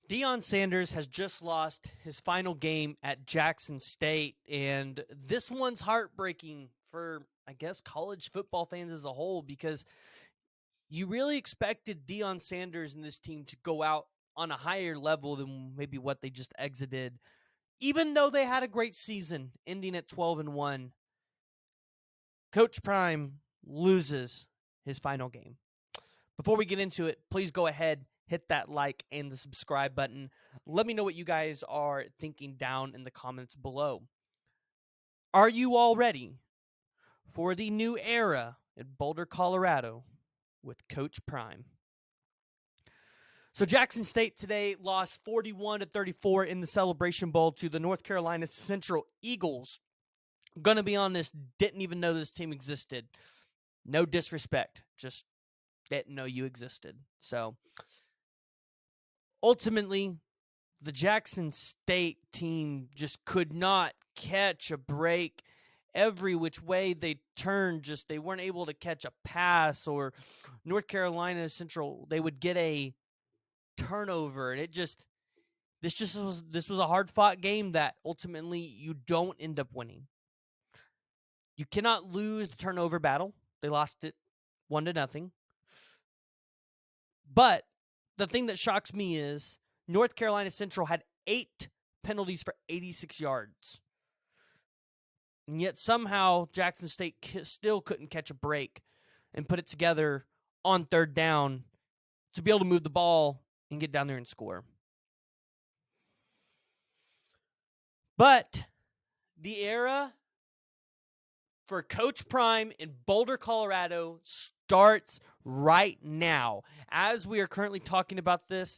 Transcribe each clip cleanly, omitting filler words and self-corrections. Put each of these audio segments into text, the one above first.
Deion Sanders has just lost his final game at Jackson State, and this one's heartbreaking for, I guess, college football fans as a whole because you really expected Deion Sanders and this team to go out on a higher level than maybe what they just exited, even though they had a great season ending at 12-1. Coach Prime loses his final game. Before we get into it, please go ahead, hit that like and the subscribe button. Let me know what you guys are thinking down in the comments below. Are you all ready for the new era in Boulder, Colorado with Coach Prime? So Jackson State today lost 41-34 in the Celebration Bowl to the North Carolina Central Eagles. Gonna be honest, didn't even know this team existed. No disrespect, just didn't know you existed. So ultimately, the Jackson State team just could not catch a break. Every which way they turned, they weren't able to catch a pass, or North Carolina Central, they would get a turnover, and this was a hard-fought game that ultimately you don't end up winning. You cannot lose the turnover battle. They lost it 1-0. But the thing that shocks me is North Carolina Central had 8 penalties for 86 yards. And yet somehow Jackson State still couldn't catch a break and put it together on third down to be able to move the ball and get down there and score. But the era for Coach Prime in Boulder, Colorado starts right now. As we are currently talking about this,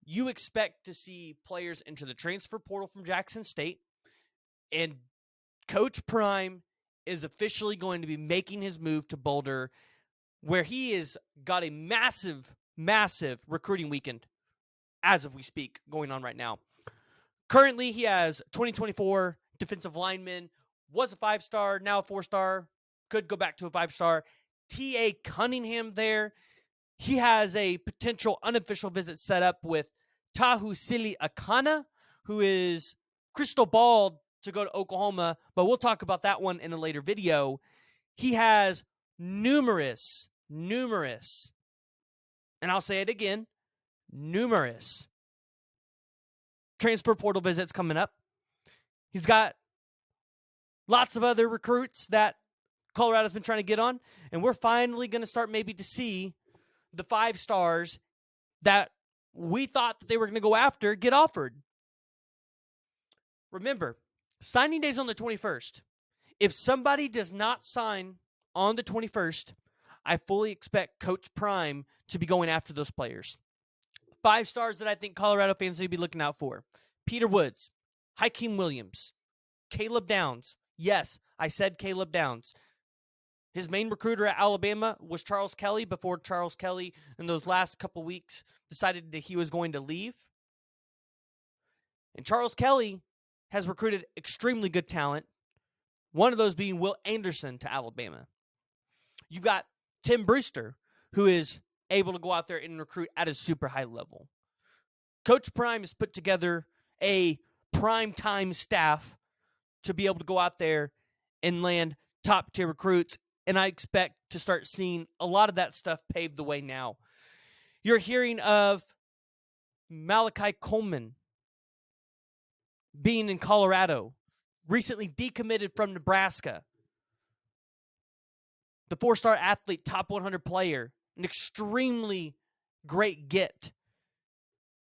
you expect to see players enter the transfer portal from Jackson State, and Coach Prime is officially going to be making his move to Boulder, where he has got a massive, massive recruiting weekend, as of we speak, going on right now. Currently, he has 2024 defensive lineman, was a 5-star, now a 4-star, could go back to a 5-star. T.A. Cunningham there. He has a potential unofficial visit set up with Tahusili Akana, who is crystal balled to go to Oklahoma, but we'll talk about that one in a later video. He has numerous, and I'll say it again, numerous transfer portal visits coming up. He's got lots of other recruits that Colorado's been trying to get on, and we're finally going to start maybe to see the 5-stars that we thought that they were going to go after get offered. Remember, signing day's on the 21st. If somebody does not sign on the 21st, I fully expect Coach Prime to be going after those players. 5 stars that I think Colorado fans need to be looking out for: Peter Woods, Hakeem Williams, Caleb Downs. Yes, I said Caleb Downs. His main recruiter at Alabama was Charles Kelly before Charles Kelly, in those last couple weeks, decided that he was going to leave. And Charles Kelly has recruited extremely good talent, one of those being Will Anderson to Alabama. You've got Tim Brewster, who is able to go out there and recruit at a super high level. Coach Prime has put together a prime-time staff to be able to go out there and land top-tier recruits, and I expect to start seeing a lot of that stuff pave the way now. You're hearing of Malachi Coleman being in Colorado, recently decommitted from Nebraska. The 4-star athlete, top 100 player, an extremely great get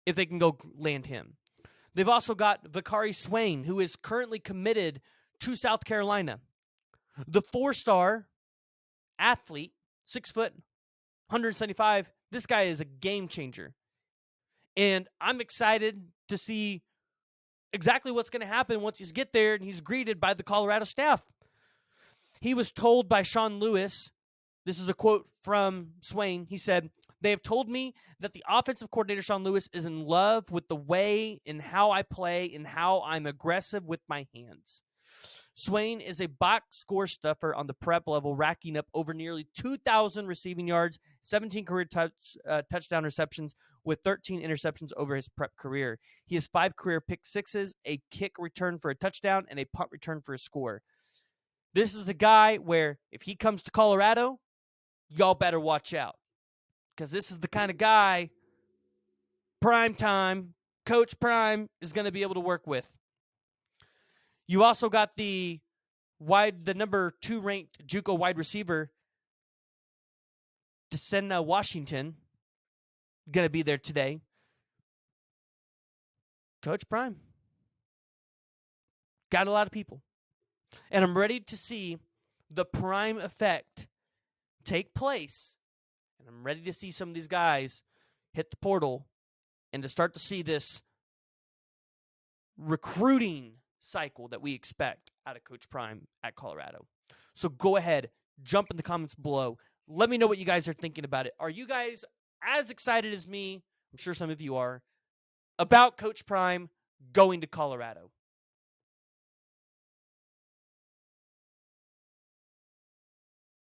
if they can go land him. They've also got Vakari Swain, who is currently committed to South Carolina. The 4-star athlete, 6 foot, 175. This guy is a game changer. And I'm excited to see exactly what's going to happen once he's get there and he's greeted by the Colorado staff. He was told by Sean Lewis, this is a quote from Swain, he said, "They have told me that the offensive coordinator, Sean Lewis, is in love with the way and how I play and how I'm aggressive with my hands." Swain is a box score stuffer on the prep level, racking up over nearly 2,000 receiving yards, 17 career touchdown receptions, with 13 interceptions over his prep career. He has 5 career pick sixes, a kick return for a touchdown, and a punt return for a score. This is a guy where if he comes to Colorado, y'all better watch out, because this is the kind of guy prime time Coach Prime is going to be able to work with. You also got the number 2 ranked JUCO wide receiver, Desena Washington, going to be there today. Coach Prime got a lot of people. And I'm ready to see the Prime effect take place. And I'm ready to see some of these guys hit the portal and to start to see this recruiting cycle that we expect out of Coach Prime at Colorado. So go ahead, jump in the comments below. Let me know what you guys are thinking about it. Are you guys as excited as me, I'm sure some of you are, about Coach Prime going to Colorado?